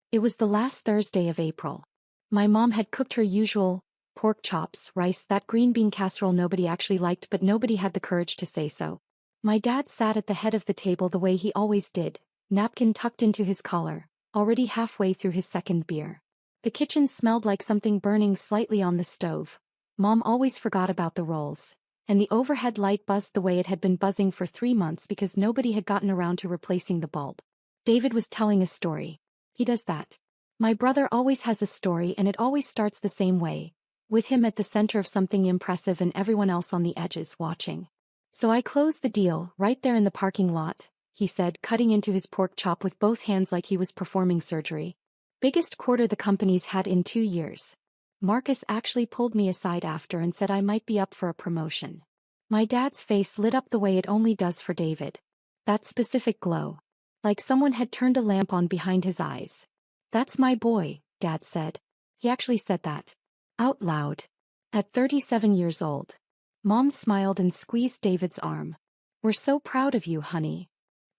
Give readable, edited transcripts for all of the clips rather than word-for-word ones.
It was the last Thursday of April. My mom had cooked her usual pork chops, rice, that green bean casserole nobody actually liked, but nobody had the courage to say so. My dad sat at the head of the table the way he always did, napkin tucked into his collar, already halfway through his second beer. The kitchen smelled like something burning slightly on the stove. Mom always forgot about the rolls, and the overhead light buzzed the way it had been buzzing for 3 months because nobody had gotten around to replacing the bulb. David was telling a story. He does that. My brother always has a story, and it always starts the same way, with him at the center of something impressive and everyone else on the edges watching. So I closed the deal right there in the parking lot, he said, cutting into his pork chop with both hands like he was performing surgery. Biggest quarter the company's had in 2 years. Marcus actually pulled me aside after and said I might be up for a promotion. My dad's face lit up the way it only does for David. That specific glow. Like someone had turned a lamp on behind his eyes. That's my boy, Dad said. He actually said that. Out loud. At 37 years old. Mom smiled and squeezed David's arm. We're so proud of you, honey.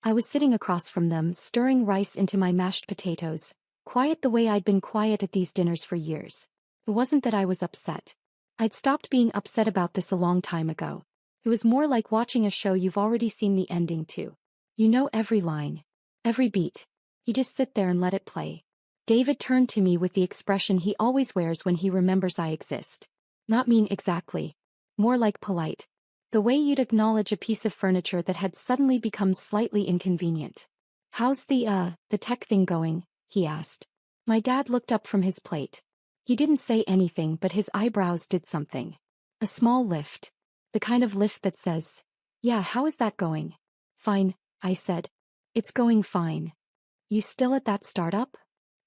I was sitting across from them, stirring rice into my mashed potatoes, quiet the way I'd been quiet at these dinners for years. It wasn't that I was upset. I'd stopped being upset about this a long time ago. It was more like watching a show you've already seen the ending to. You know every line. Every beat. You just sit there and let it play. David turned to me with the expression he always wears when he remembers I exist. Not mean exactly. More like polite. The way you'd acknowledge a piece of furniture that had suddenly become slightly inconvenient. How's the tech thing going? He asked. My dad looked up from his plate. He didn't say anything, but his eyebrows did something. A small lift. The kind of lift that says, yeah, how is that going? Fine, I said. It's going fine. You still at that startup?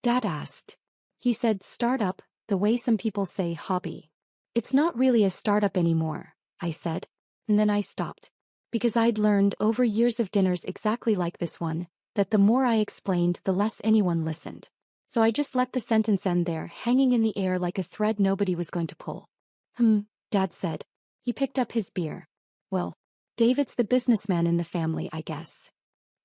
Dad asked. He said startup, the way some people say hobby. It's not really a startup anymore, I said. And then I stopped. Because I'd learned over years of dinners exactly like this one, that the more I explained the less anyone listened. So I just let the sentence end there, hanging in the air like a thread nobody was going to pull. Dad said. He picked up his beer. Well, David's the businessman in the family, I guess.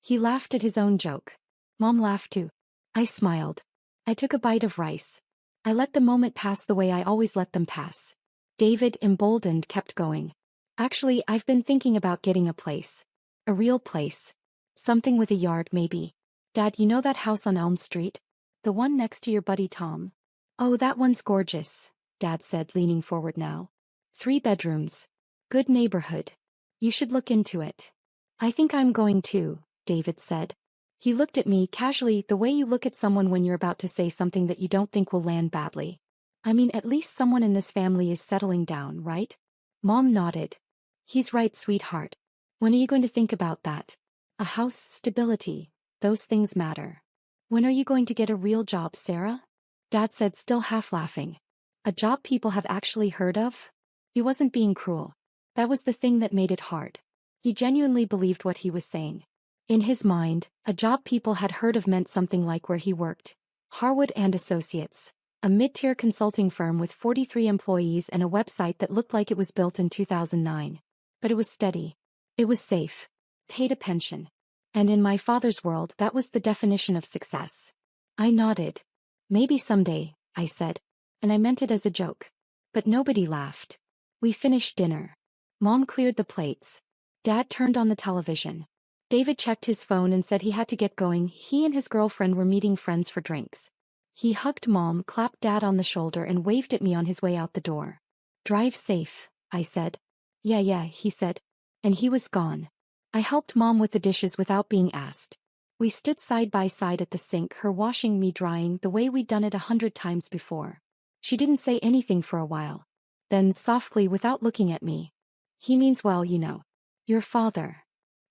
He laughed at his own joke. Mom laughed too. I smiled. I took a bite of rice. I let the moment pass the way I always let them pass. David, emboldened, kept going. Actually, I've been thinking about getting a place. A real place. Something with a yard, maybe. Dad, you know that house on Elm Street? The one next to your buddy Tom? Oh, that one's gorgeous, Dad said, leaning forward now. 3 bedrooms. Good neighborhood. You should look into it. I think I'm going to, David said. He looked at me casually, the way you look at someone when you're about to say something that you don't think will land badly. I mean, at least someone in this family is settling down, right? Mom nodded. He's right, sweetheart. When are you going to think about that? A house, stability, those things matter. When are you going to get a real job, Sarah? Dad said, still half laughing. A job people have actually heard of? He wasn't being cruel. That was the thing that made it hard. He genuinely believed what he was saying. In his mind, a job people had heard of meant something like where he worked. Harwood and Associates. A mid-tier consulting firm with 43 employees and a website that looked like it was built in 2009. But it was steady. It was safe. Paid a pension. And in my father's world, that was the definition of success. I nodded. Maybe someday, I said. And I meant it as a joke. But nobody laughed. We finished dinner. Mom cleared the plates. Dad turned on the television. David checked his phone and said he had to get going. He and his girlfriend were meeting friends for drinks. He hugged Mom, clapped Dad on the shoulder and waved at me on his way out the door. Drive safe, I said. Yeah, he said. And he was gone. I helped Mom with the dishes without being asked. We stood side by side at the sink, her washing, me drying, the way we'd done it 100 times before. She didn't say anything for a while. Then softly, without looking at me. He means well, you know. Your father.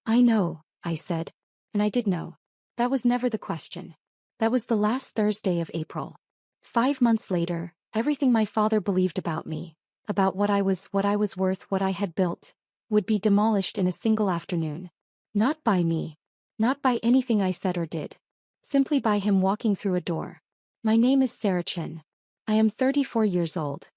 I know, I said. And I did know. That was never the question. That was the last Thursday of April. 5 months later, everything my father believed about me, about what I was worth, what I had built, would be demolished in a single afternoon. Not by me. Not by anything I said or did. Simply by him walking through a door. My name is Sarah Chin. I am 34 years old.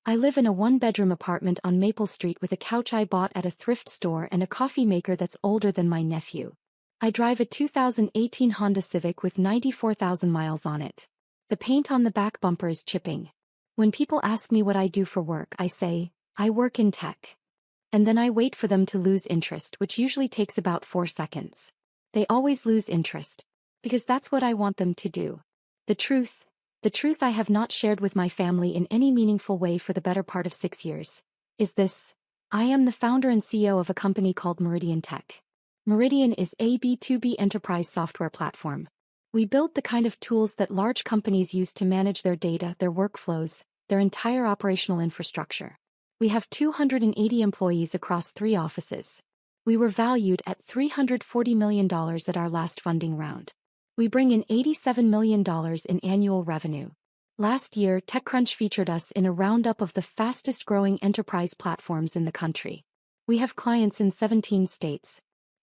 I live in a 1-bedroom apartment on Maple Street with a couch I bought at a thrift store and a coffee maker that's older than my nephew. I drive a 2018 Honda Civic with 94,000 miles on it. The paint on the back bumper is chipping. When people ask me what I do for work, I say, I work in tech. And then I wait for them to lose interest, which usually takes about 4 seconds. They always lose interest. Because that's what I want them to do. The truth I have not shared with my family in any meaningful way for the better part of 6 years, is this. I am the founder and CEO of a company called Meridian Tech. Meridian is a B2B enterprise software platform. We build the kind of tools that large companies use to manage their data, their workflows, their entire operational infrastructure. We have 280 employees across 3 offices. We were valued at $340 million at our last funding round. We bring in $87 million in annual revenue. Last year, TechCrunch featured us in a roundup of the fastest-growing enterprise platforms in the country. We have clients in 17 states.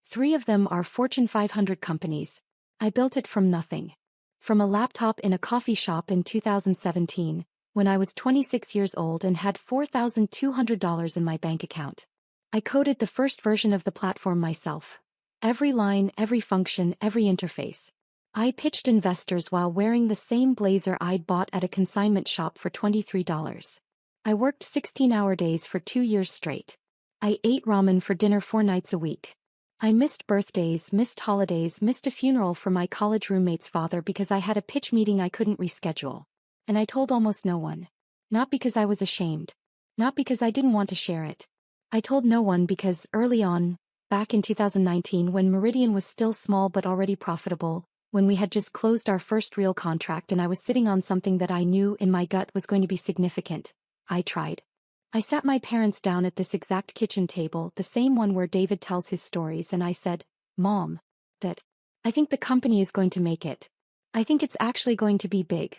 3 of them are Fortune 500 companies. I built it from nothing. From a laptop in a coffee shop in 2017, when I was 26 years old and had $4,200 in my bank account. I coded the first version of the platform myself. Every line, every function, every interface. I pitched investors while wearing the same blazer I'd bought at a consignment shop for $23. I worked 16-hour days for 2 years straight. I ate ramen for dinner 4 nights a week. I missed birthdays, missed holidays, missed a funeral for my college roommate's father because I had a pitch meeting I couldn't reschedule. And I told almost no one. Not because I was ashamed. Not because I didn't want to share it. I told no one because early on, back in 2019 when Meridian was still small but already profitable, when we had just closed our first real contract and I was sitting on something that I knew in my gut was going to be significant, I tried. I sat my parents down at this exact kitchen table, the same one where David tells his stories, and I said, Mom, Dad, I think the company is going to make it. I think it's actually going to be big.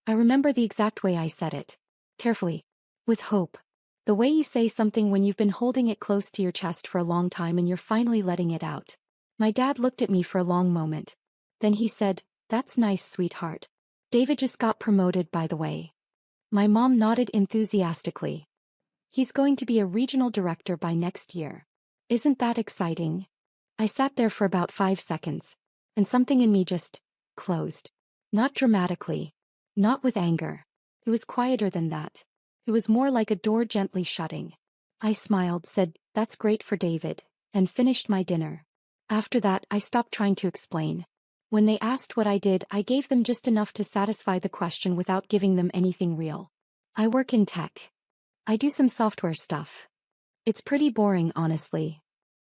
I remember the exact way I said it. Carefully. With hope. The way you say something when you've been holding it close to your chest for a long time and you're finally letting it out. My dad looked at me for a long moment. Then he said, That's nice, sweetheart. David just got promoted, by the way. My mom nodded enthusiastically. He's going to be a regional director by next year. Isn't that exciting? I sat there for about 5 seconds. And something in me just closed. Not dramatically. Not with anger. It was quieter than that. It was more like a door gently shutting. I smiled, said, That's great for David, and finished my dinner. After that, I stopped trying to explain. When they asked what I did, I gave them just enough to satisfy the question without giving them anything real. I work in tech. I do some software stuff. It's pretty boring, honestly.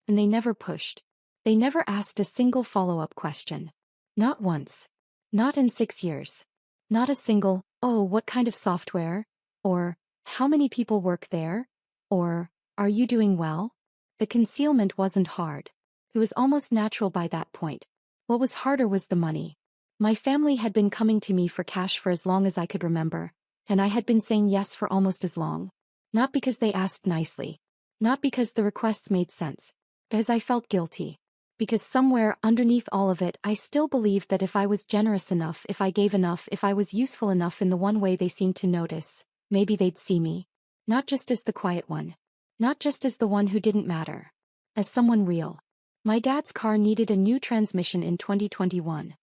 And they never pushed. They never asked a single follow-up question. Not once. Not in 6 years. Not a single, oh, what kind of software? Or, how many people work there? Or, are you doing well? The concealment wasn't hard. It was almost natural by that point. What was harder was the money. My family had been coming to me for cash for as long as I could remember, and I had been saying yes for almost as long. Not because they asked nicely. Not because the requests made sense. Because I felt guilty. Because somewhere underneath all of it I still believed that if I was generous enough, if I gave enough, if I was useful enough in the one way they seemed to notice, maybe they'd see me. Not just as the quiet one. Not just as the one who didn't matter. As someone real. My dad's car needed a new transmission in 2021.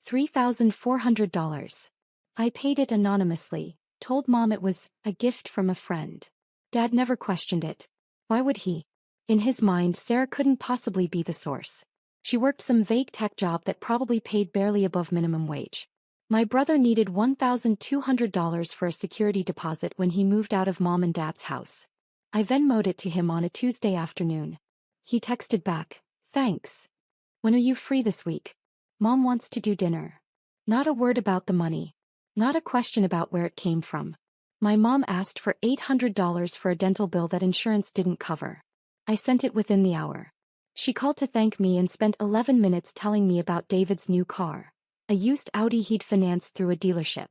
$3,400. I paid it anonymously, told Mom it was a gift from a friend. Dad never questioned it. Why would he? In his mind, Sarah couldn't possibly be the source. She worked some vague tech job that probably paid barely above minimum wage. My brother needed $1,200 for a security deposit when he moved out of Mom and Dad's house. I Venmo'd it to him on a Tuesday afternoon. He texted back, Thanks. When are you free this week? Mom wants to do dinner. Not a word about the money. Not a question about where it came from. My mom asked for $800 for a dental bill that insurance didn't cover. I sent it within the hour. She called to thank me and spent 11 minutes telling me about David's new car. A used Audi he'd financed through a dealership.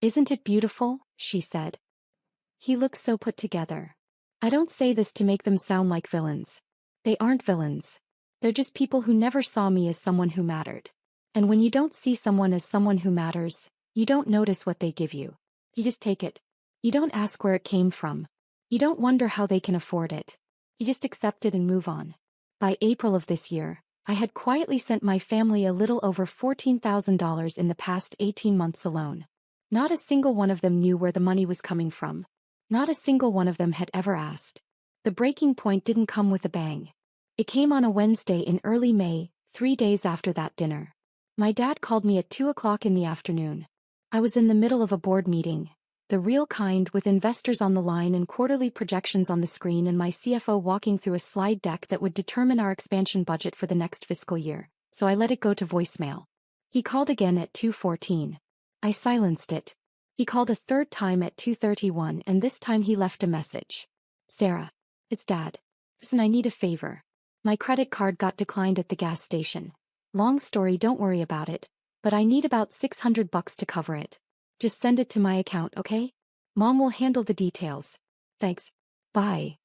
Isn't it beautiful? She said. He looks so put together. I don't say this to make them sound like villains. They aren't villains. They're just people who never saw me as someone who mattered. And when you don't see someone as someone who matters, you don't notice what they give you. You just take it. You don't ask where it came from. You don't wonder how they can afford it. You just accept it and move on. By April of this year, I had quietly sent my family a little over $14,000 in the past 18 months alone. Not a single one of them knew where the money was coming from. Not a single one of them had ever asked. The breaking point didn't come with a bang. It came on a Wednesday in early May, 3 days after that dinner. My dad called me at 2 o'clock in the afternoon. I was in the middle of a board meeting, the real kind, with investors on the line and quarterly projections on the screen, and my CFO walking through a slide deck that would determine our expansion budget for the next fiscal year, so I let it go to voicemail. He called again at 2:14. I silenced it. He called a third time at 2:31, and this time he left a message. Sarah, it's Dad. Listen, I need a favor. My credit card got declined at the gas station. Long story, don't worry about it, but I need about $600 to cover it. Just send it to my account, okay? Mom will handle the details. Thanks. Bye.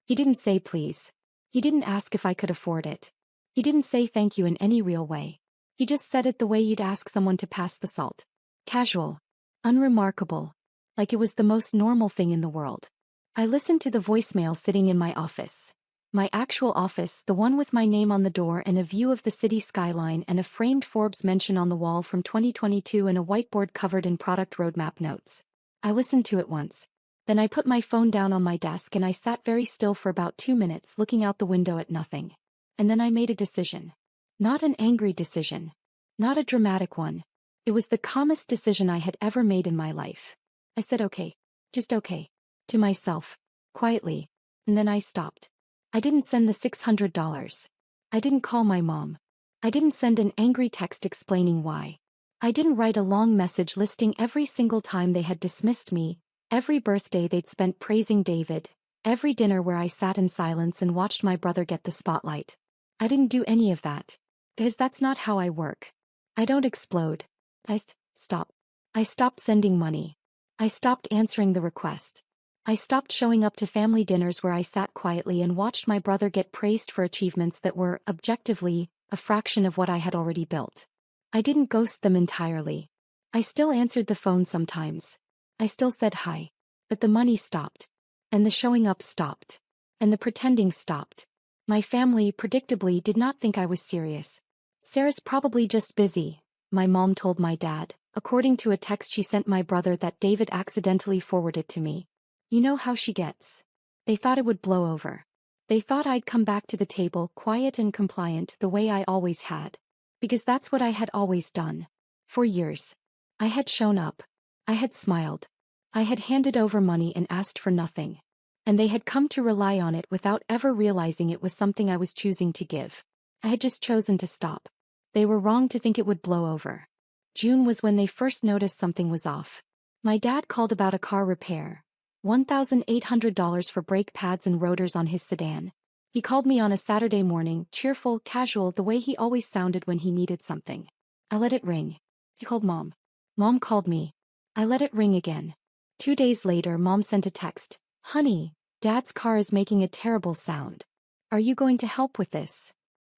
He didn't say please. He didn't ask if I could afford it. He didn't say thank you in any real way. He just said it the way you'd ask someone to pass the salt. Casual. Unremarkable. Like it was the most normal thing in the world. I listened to the voicemail sitting in my office. My actual office, the one with my name on the door and a view of the city skyline and a framed Forbes mention on the wall from 2022 and a whiteboard covered in product roadmap notes. I listened to it once. Then I put my phone down on my desk and I sat very still for about 2 minutes looking out the window at nothing. And then I made a decision. Not an angry decision. Not a dramatic one. It was the calmest decision I had ever made in my life. I said okay. Just okay. To myself. Quietly. And then I stopped. I didn't send the $600. I didn't call my mom. I didn't send an angry text explaining why. I didn't write a long message listing every single time they had dismissed me, every birthday they'd spent praising David, every dinner where I sat in silence and watched my brother get the spotlight. I didn't do any of that. Because that's not how I work. I don't explode. Stop. I stopped sending money. I stopped answering the request. I stopped showing up to family dinners where I sat quietly and watched my brother get praised for achievements that were, objectively, a fraction of what I had already built. I didn't ghost them entirely. I still answered the phone sometimes. I still said hi. But the money stopped. And the showing up stopped. And the pretending stopped. My family, predictably, did not think I was serious. Sarah's probably just busy, my mom told my dad, according to a text she sent my brother that David accidentally forwarded to me. You know how she gets. They thought it would blow over. They thought I'd come back to the table quiet and compliant the way I always had. Because that's what I had always done. For years. I had shown up. I had smiled. I had handed over money and asked for nothing. And they had come to rely on it without ever realizing it was something I was choosing to give. I had just chosen to stop. They were wrong to think it would blow over. June was when they first noticed something was off. My dad called about a car repair. $1,800 for brake pads and rotors on his sedan. He called me on a Saturday morning, cheerful, casual, the way he always sounded when he needed something. I let it ring. He called Mom. Mom called me. I let it ring again. 2 days later, Mom sent a text. Honey, Dad's car is making a terrible sound. Are you going to help with this?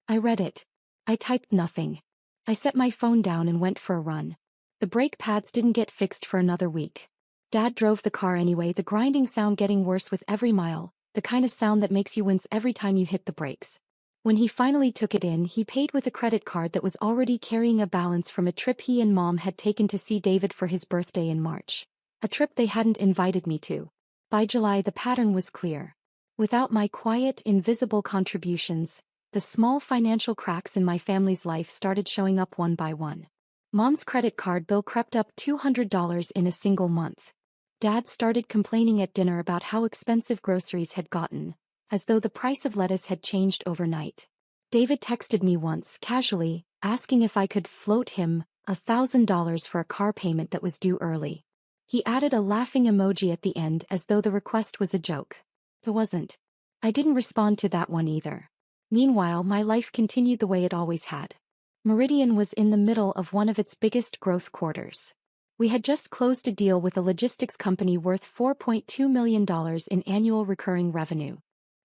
I read it. I typed nothing. I set my phone down and went for a run. The brake pads didn't get fixed for another week. Dad drove the car anyway, the grinding sound getting worse with every mile, the kind of sound that makes you wince every time you hit the brakes. When he finally took it in, he paid with a credit card that was already carrying a balance from a trip he and Mom had taken to see David for his birthday in March. A trip they hadn't invited me to. By July, the pattern was clear. Without my quiet, invisible contributions, the small financial cracks in my family's life started showing up one by one. Mom's credit card bill crept up $200 in a single month. Dad started complaining at dinner about how expensive groceries had gotten, as though the price of lettuce had changed overnight. David texted me once, casually, asking if I could float him $1,000 for a car payment that was due early. He added a laughing emoji at the end as though the request was a joke. It wasn't. I didn't respond to that one either. Meanwhile, my life continued the way it always had. Meridian was in the middle of one of its biggest growth quarters. We had just closed a deal with a logistics company worth $4.2 million in annual recurring revenue.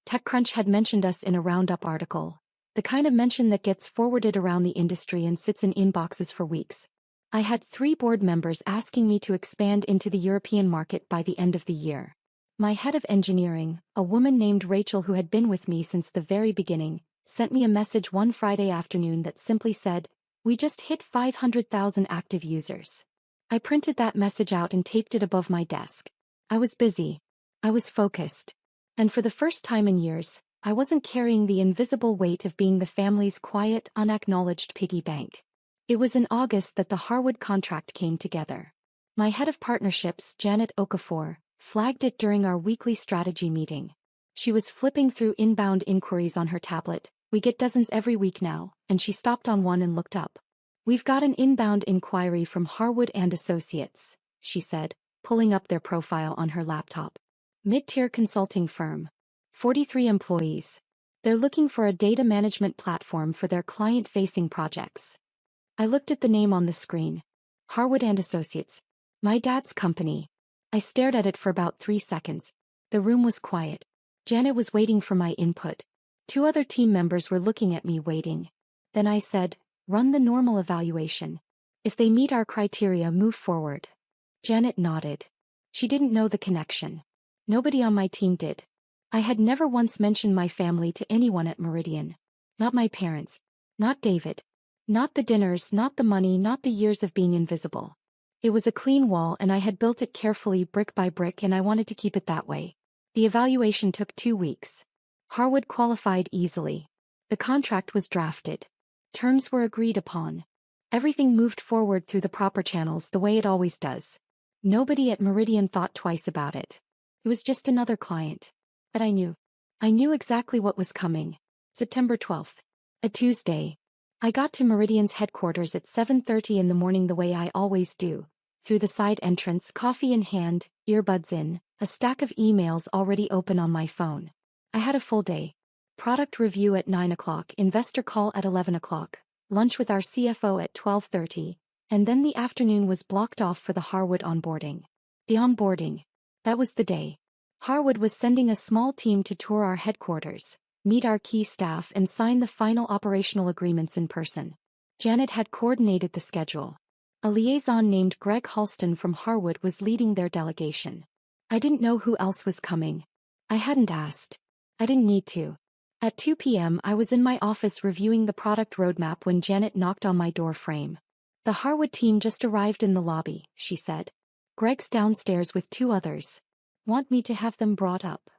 TechCrunch had mentioned us in a roundup article, the kind of mention that gets forwarded around the industry and sits in inboxes for weeks. I had 3 board members asking me to expand into the European market by the end of the year. My head of engineering, a woman named Rachel who had been with me since the very beginning, sent me a message one Friday afternoon that simply said, "We just hit 500,000 active users." I printed that message out and taped it above my desk. I was busy. I was focused. And for the first time in years, I wasn't carrying the invisible weight of being the family's quiet, unacknowledged piggy bank. It was in August that the Harwood contract came together. My head of partnerships, Janet Okafor, flagged it during our weekly strategy meeting. She was flipping through inbound inquiries on her tablet. We get dozens every week now, and she stopped on one and looked up. "We've got an inbound inquiry from Harwood and Associates," she said, pulling up their profile on her laptop. "Mid-tier consulting firm. 43 employees. They're looking for a data management platform for their client-facing projects." I looked at the name on the screen. Harwood and Associates. My dad's company. I stared at it for about 3 seconds. The room was quiet. Janet was waiting for my input. 2 other team members were looking at me waiting. Then I said, "Run the normal evaluation. If they meet our criteria, move forward." Janet nodded. She didn't know the connection. Nobody on my team did. I had never once mentioned my family to anyone at Meridian. Not my parents. Not David. Not the dinners, not the money, not the years of being invisible. It was a clean wall and I had built it carefully brick by brick and I wanted to keep it that way. The evaluation took 2 weeks. Harwood qualified easily. The contract was drafted. Terms were agreed upon. Everything moved forward through the proper channels the way it always does. Nobody at Meridian thought twice about it. It was just another client. But I knew. I knew exactly what was coming. September 12th. A Tuesday. I got to Meridian's headquarters at 7:30 in the morning the way I always do. Through the side entrance, coffee in hand, earbuds in, a stack of emails already open on my phone. I had a full day. Product review at 9 o'clock, investor call at 11 o'clock, lunch with our CFO at 12:30, and then the afternoon was blocked off for the Harwood onboarding. The onboarding. That was the day. Harwood was sending a small team to tour our headquarters, meet our key staff and sign the final operational agreements in person. Janet had coordinated the schedule. A liaison named Greg Halston from Harwood was leading their delegation. I didn't know who else was coming. I hadn't asked. I didn't need to. At 2 p.m. I was in my office reviewing the product roadmap when Janet knocked on my door frame. "The Harwood team just arrived in the lobby," she said. "Greg's downstairs with 2 others. Want me to have them brought up?"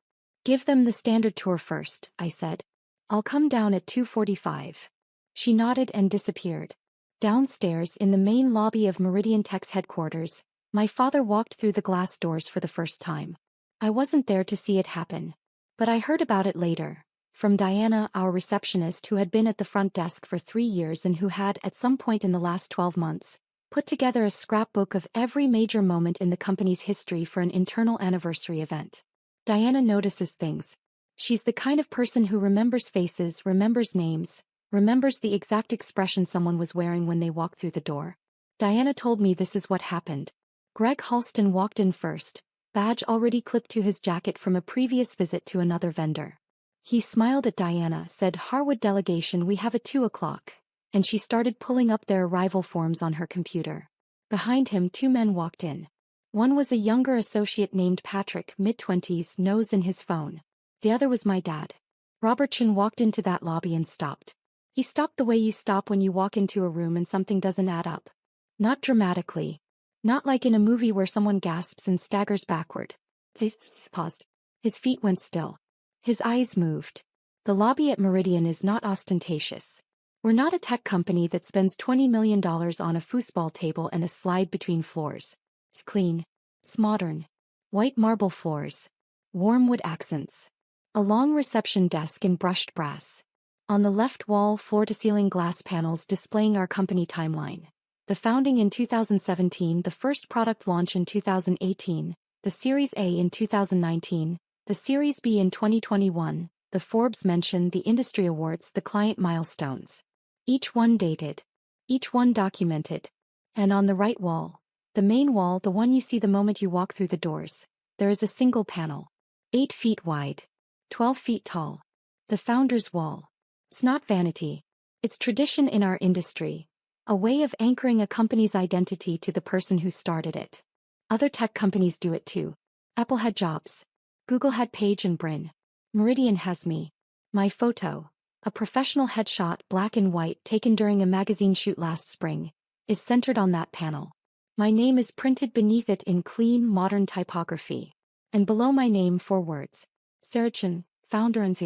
"Give them the standard tour first," I said. "I'll come down at 2:45. She nodded and disappeared. Downstairs in the main lobby of Meridian Tech's headquarters, my father walked through the glass doors for the first time. I wasn't there to see it happen. But I heard about it later. From Diana, our receptionist who had been at the front desk for 3 years and who had, at some point in the last 12 months, put together a scrapbook of every major moment in the company's history for an internal anniversary event. Diana notices things. She's the kind of person who remembers faces, remembers names, remembers the exact expression someone was wearing when they walked through the door. Diana told me this is what happened. Greg Halston walked in first, badge already clipped to his jacket from a previous visit to another vendor. He smiled at Diana, said, "Harwood delegation, we have at 2 o'clock," and she started pulling up their arrival forms on her computer. Behind him 2 men walked in. One was a younger associate named Patrick, mid-20s, nose in his phone. The other was my dad. Robertson walked into that lobby and stopped. He stopped the way you stop when you walk into a room and something doesn't add up. Not dramatically. Not like in a movie where someone gasps and staggers backward. He paused. His feet went still. His eyes moved. The lobby at Meridian is not ostentatious. We're not a tech company that spends $20 million on a foosball table and a slide between floors. It's clean. It's modern. White marble floors. Warm wood accents. A long reception desk in brushed brass. On the left wall, floor-to-ceiling glass panels displaying our company timeline. The founding in 2017, the first product launch in 2018, the Series A in 2019, the Series B in 2021, the Forbes mention, the industry awards, the client milestones. Each one dated. Each one documented. And on the right wall, the main wall, the one you see the moment you walk through the doors, there is a single panel. 8 feet wide. 12 feet tall. The founder's wall. It's not vanity. It's tradition in our industry. A way of anchoring a company's identity to the person who started it. Other tech companies do it too. Apple had Jobs. Google had Page and Brin. Meridian has me. My photo. A professional headshot, black and white, taken during a magazine shoot last spring, is centered on that panel. My name is printed beneath it in clean, modern typography. And below my name 4 words. Sarah Chen, founder and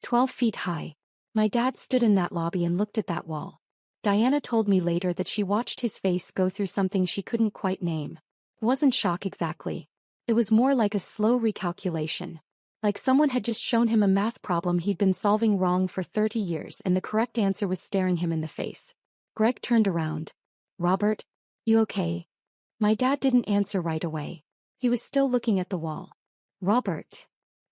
12 feet high. My dad stood in that lobby and looked at that wall. Diana told me later that she watched his face go through something she couldn't quite name. It wasn't shock exactly. It was more like a slow recalculation. Like someone had just shown him a math problem he'd been solving wrong for 30 years and the correct answer was staring him in the face. Greg turned around. Robert? You okay? My dad didn't answer right away. He was still looking at the wall. Robert.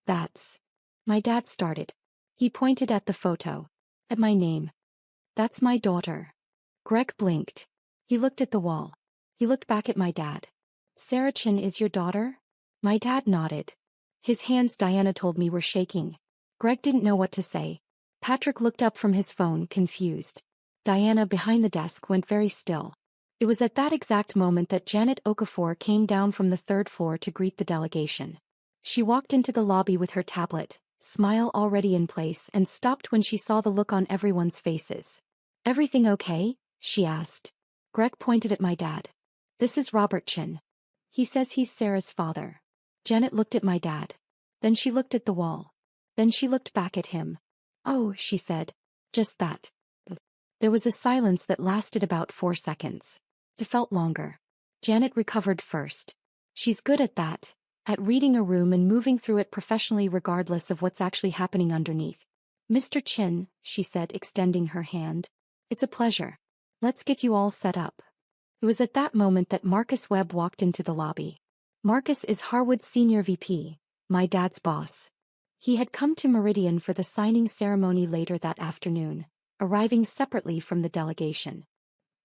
That's. My dad started. He pointed at the photo. At my name. That's my daughter. Greg blinked. He looked at the wall. He looked back at my dad. Sarah Chen is your daughter? My dad nodded. His hands, Diana told me, were shaking. Greg didn't know what to say. Patrick looked up from his phone, confused. Diana, behind the desk, went very still. It was at that exact moment that Janet Okafor came down from the 3rd floor to greet the delegation. She walked into the lobby with her tablet, smile already in place, and stopped when she saw the look on everyone's faces. Everything okay? She asked. Greg pointed at my dad. This is Robert Chen. He says he's Sarah's father. Janet looked at my dad. Then she looked at the wall. Then she looked back at him. Oh, she said. Just that. There was a silence that lasted about 4 seconds. It felt longer. Janet recovered first. She's good at that, at reading a room and moving through it professionally regardless of what's actually happening underneath. Mr. Chen, she said, extending her hand. It's a pleasure. Let's get you all set up. It was at that moment that Marcus Webb walked into the lobby. Marcus is Harwood's senior VP, my dad's boss. He had come to Meridian for the signing ceremony later that afternoon, arriving separately from the delegation.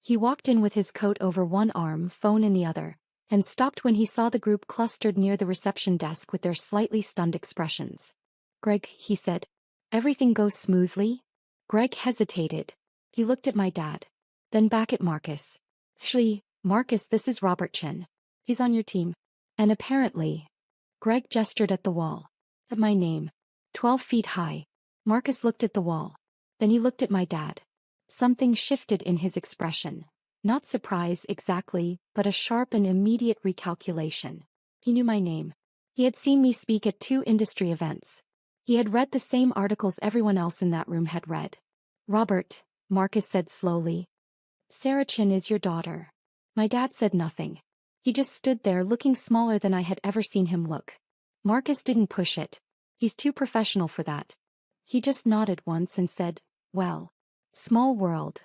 He walked in with his coat over one arm, phone in the other, and stopped when he saw the group clustered near the reception desk with their slightly stunned expressions. Greg, he said. Everything goes smoothly? Greg hesitated. He looked at my dad. Then back at Marcus. Actually, Marcus, this is Robert Chen. He's on your team. And apparently. Greg gestured at the wall. At my name. 12 feet high. Marcus looked at the wall. Then he looked at my dad. Something shifted in his expression. Not surprise exactly, but a sharp and immediate recalculation. He knew my name. He had seen me speak at 2 industry events. He had read the same articles everyone else in that room had read. Robert, Marcus said slowly. Sarah Chen is your daughter. My dad said nothing. He just stood there looking smaller than I had ever seen him look. Marcus didn't push it. He's too professional for that. He just nodded once and said, well. Small world.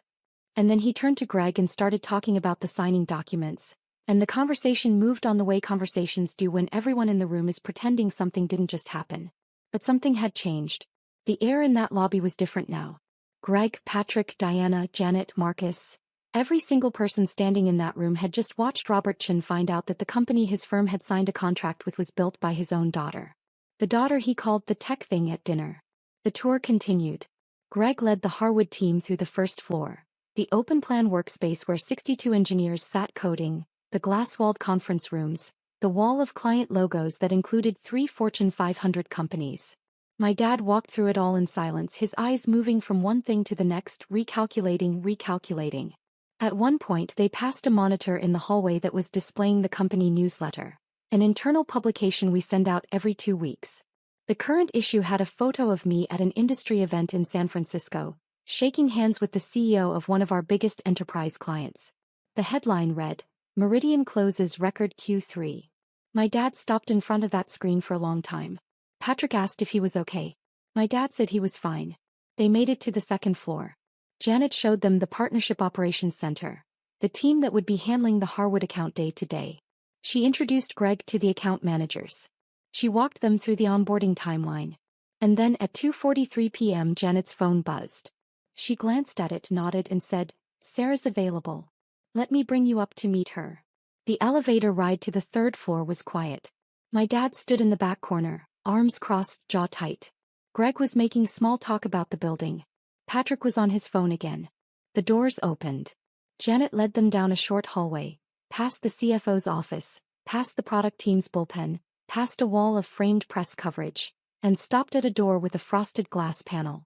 And then he turned to Greg and started talking about the signing documents, and the conversation moved on the way conversations do when everyone in the room is pretending something didn't just happen. But something had changed. The air in that lobby was different now. Greg, Patrick, Diana, Janet, Marcus. Every single person standing in that room had just watched Robert Chen find out that the company his firm had signed a contract with was built by his own daughter. The daughter he called the tech thing at dinner. The tour continued. Greg led the Harwood team through the 1st floor, the open-plan workspace where 62 engineers sat coding, the glass-walled conference rooms, the wall of client logos that included 3 Fortune 500 companies. My dad walked through it all in silence, his eyes moving from one thing to the next, recalculating. At one point they passed a monitor in the hallway that was displaying the company newsletter, an internal publication we send out every 2 weeks. The current issue had a photo of me at an industry event in San Francisco, shaking hands with the CEO of one of our biggest enterprise clients. The headline read, Meridian closes record Q3. My dad stopped in front of that screen for a long time. Patrick asked if he was okay. My dad said he was fine. They made it to the 2nd floor. Janet showed them the Partnership Operations Center, the team that would be handling the Harwood account day to day. She introduced Greg to the account managers. She walked them through the onboarding timeline. And then at 2:43 p.m. Janet's phone buzzed. She glanced at it, nodded and said, Sarah's available. Let me bring you up to meet her. The elevator ride to the 3rd floor was quiet. My dad stood in the back corner, arms crossed, jaw tight. Greg was making small talk about the building. Patrick was on his phone again. The doors opened. Janet led them down a short hallway, past the CFO's office, past the product team's bullpen, past a wall of framed press coverage, and stopped at a door with a frosted glass panel.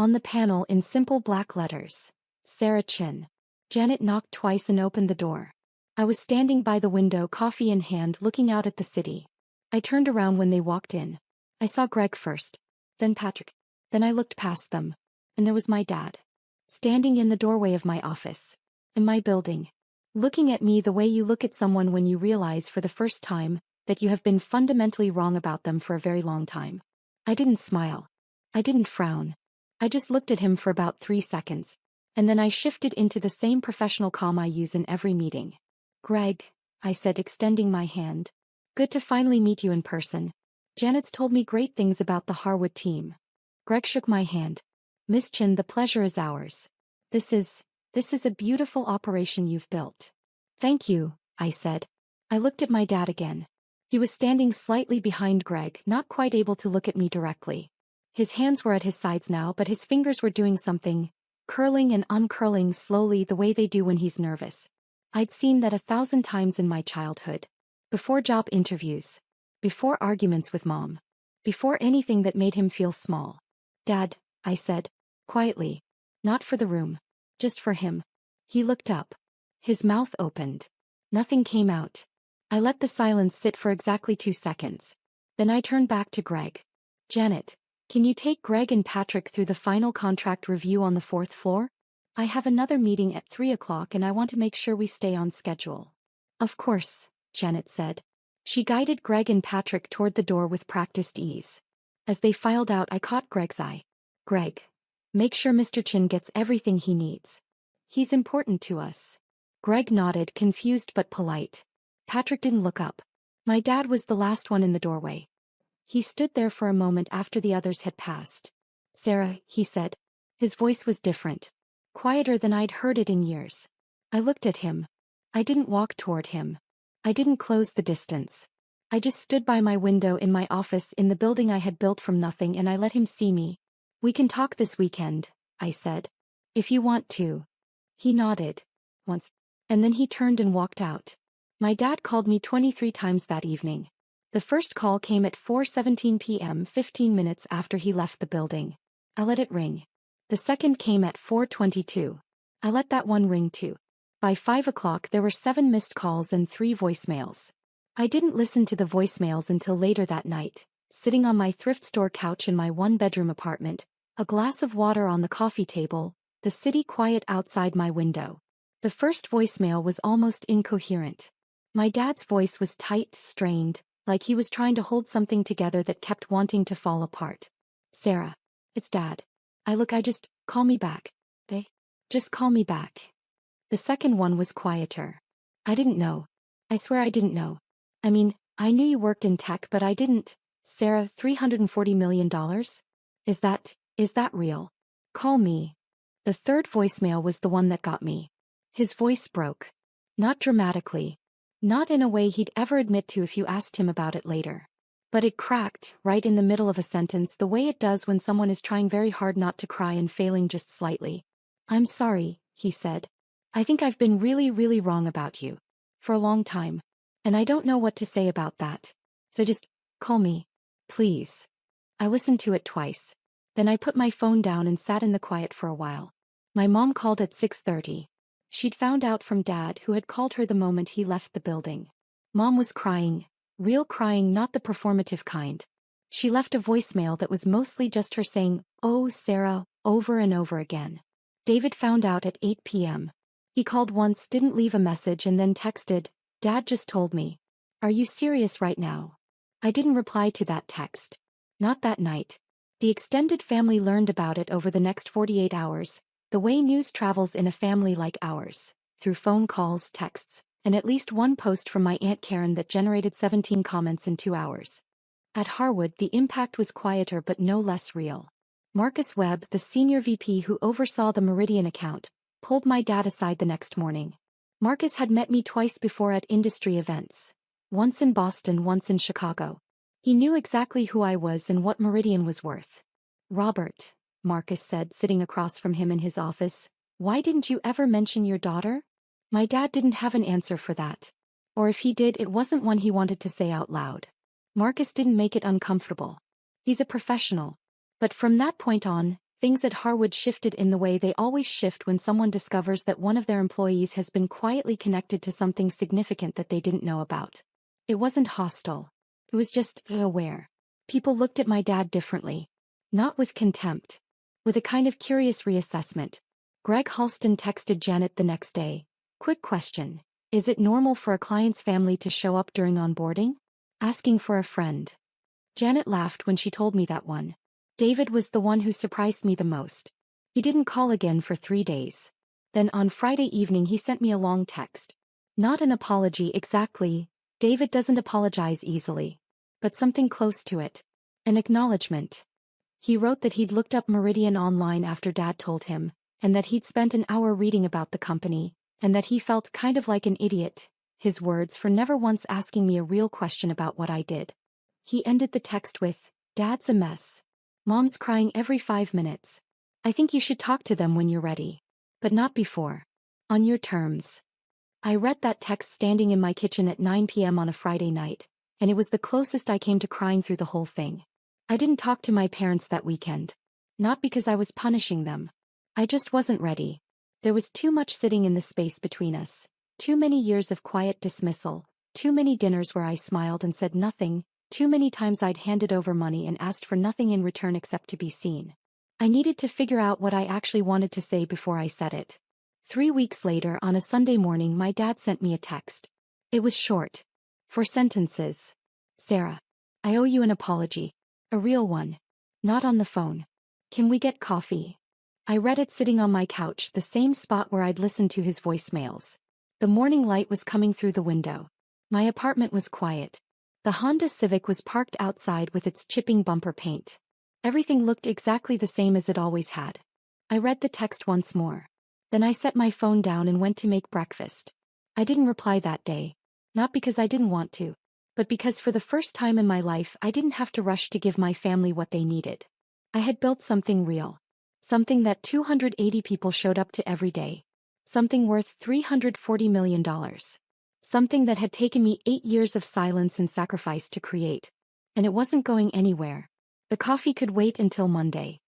On the panel in simple black letters, Sarah Chin. Janet knocked twice and opened the door. I was standing by the window, coffee in hand, looking out at the city. I turned around when they walked in. I saw Greg first, then Patrick. Then I looked past them, and there was my dad, standing in the doorway of my office, in my building, looking at me the way you look at someone when you realize for the first time that you have been fundamentally wrong about them for a very long time. I didn't smile. I didn't frown. I just looked at him for about 3 seconds, and then I shifted into the same professional calm I use in every meeting. Greg, I said, extending my hand. Good to finally meet you in person. Janet's told me great things about the Harwood team. Greg shook my hand. Miss Chin, the pleasure is ours. This is a beautiful operation you've built. Thank you, I said. I looked at my dad again. He was standing slightly behind Greg, not quite able to look at me directly. His hands were at his sides now, but his fingers were doing something, curling and uncurling slowly the way they do when he's nervous. I'd seen that 1,000 times in my childhood. Before job interviews. Before arguments with Mom. Before anything that made him feel small. Dad, I said, quietly. Not for the room. Just for him. He looked up. His mouth opened. Nothing came out. I let the silence sit for exactly 2 seconds. Then I turned back to Greg. Janet, can you take Greg and Patrick through the final contract review on the 4th floor? I have another meeting at 3 o'clock and I want to make sure we stay on schedule. Of course, Janet said. She guided Greg and Patrick toward the door with practiced ease. As they filed out, I caught Greg's eye. Greg, make sure Mr. Chin gets everything he needs. He's important to us. Greg nodded, confused but polite. Patrick didn't look up. My dad was the last one in the doorway. He stood there for a moment after the others had passed. Sarah, he said. His voice was different. Quieter than I'd heard it in years. I looked at him. I didn't walk toward him. I didn't close the distance. I just stood by my window in my office in the building I had built from nothing, and I let him see me. We can talk this weekend, I said. If you want to. He nodded. Once. And then he turned and walked out. My dad called me 23 times that evening. The first call came at 4:17 p.m., 15 minutes after he left the building. I let it ring. The second came at 4:22. I let that one ring too. By 5 o'clock there were 7 missed calls and 3 voicemails. I didn't listen to the voicemails until later that night, sitting on my thrift store couch in my 1-bedroom apartment, a glass of water on the coffee table, the city quiet outside my window. The first voicemail was almost incoherent. My dad's voice was tight, strained, like he was trying to hold something together that kept wanting to fall apart. Sarah. It's Dad. Call me back. Just call me back. The second one was quieter. I didn't know. I swear I didn't know. I mean, I knew you worked in tech, but I didn't. Sarah, $340 million? Is that real? Call me. The third voicemail was the one that got me. His voice broke. Not dramatically. Not in a way he'd ever admit to if you asked him about it later. But it cracked, right in the middle of a sentence, the way it does when someone is trying very hard not to cry and failing just slightly. I'm sorry, he said. I think I've been really, really wrong about you. For a long time. And I don't know what to say about that. So just, call me. Please. I listened to it twice. Then I put my phone down and sat in the quiet for a while. My mom called at 6:30. She'd found out from Dad, who had called her the moment he left the building. Mom was crying. Real crying, not the performative kind. She left a voicemail that was mostly just her saying, "Oh, Sarah," over and over again. David found out at 8 p.m. He called once, didn't leave a message, and then texted, "Dad just told me. Are you serious right now?" I didn't reply to that text. Not that night. The extended family learned about it over the next 48 hours, the way news travels in a family like ours, through phone calls, texts, and at least one post from my Aunt Karen that generated 17 comments in 2 hours. At Harwood, the impact was quieter but no less real. Marcus Webb, the senior VP who oversaw the Meridian account, pulled my dad aside the next morning. Marcus had met me twice before at industry events. Once in Boston, once in Chicago. He knew exactly who I was and what Meridian was worth. "Robert," Marcus said, sitting across from him in his office, "why didn't you ever mention your daughter?" My dad didn't have an answer for that. Or if he did, it wasn't one he wanted to say out loud. Marcus didn't make it uncomfortable. He's a professional. But from that point on, Things at Harwood shifted in the way they always shift when someone discovers that one of their employees has been quietly connected to something significant that they didn't know about. It wasn't hostile. It was just aware. People looked at my dad differently. Not with contempt. With a kind of curious reassessment. Greg Halston texted Janet the next day. Quick question. Is it normal for a client's family to show up during onboarding? Asking for a friend. Janet laughed when she told me that one. David was the one who surprised me the most. He didn't call again for 3 days. Then on Friday evening he sent me a long text. Not an apology exactly. David doesn't apologize easily. But something close to it. An acknowledgement. He wrote that he'd looked up Meridian online after Dad told him, and that he'd spent an hour reading about the company, and that he felt kind of like an idiot, his words, for never once asking me a real question about what I did. He ended the text with, "Dad's a mess. Mom's crying every 5 minutes. I think you should talk to them when you're ready. But not before. On your terms." I read that text standing in my kitchen at 9 p.m. on a Friday night, and it was the closest I came to crying through the whole thing. I didn't talk to my parents that weekend. Not because I was punishing them. I just wasn't ready. There was too much sitting in the space between us. Too many years of quiet dismissal. Too many dinners where I smiled and said nothing. Too many times I'd handed over money and asked for nothing in return except to be seen. I needed to figure out what I actually wanted to say before I said it. 3 weeks later, on a Sunday morning, my dad sent me a text. It was short. 4 sentences. "Sarah, I owe you an apology. A real one. Not on the phone. Can we get coffee?" I read it sitting on my couch, the same spot where I'd listened to his voicemails. The morning light was coming through the window. My apartment was quiet. The Honda Civic was parked outside with its chipping bumper paint. Everything looked exactly the same as it always had. I read the text once more. Then I set my phone down and went to make breakfast. I didn't reply that day. Not because I didn't want to, but because for the first time in my life I didn't have to rush to give my family what they needed. I had built something real. Something that 280 people showed up to every day. Something worth $340 million. Something that had taken me 8 years of silence and sacrifice to create. And it wasn't going anywhere. The coffee could wait until Monday.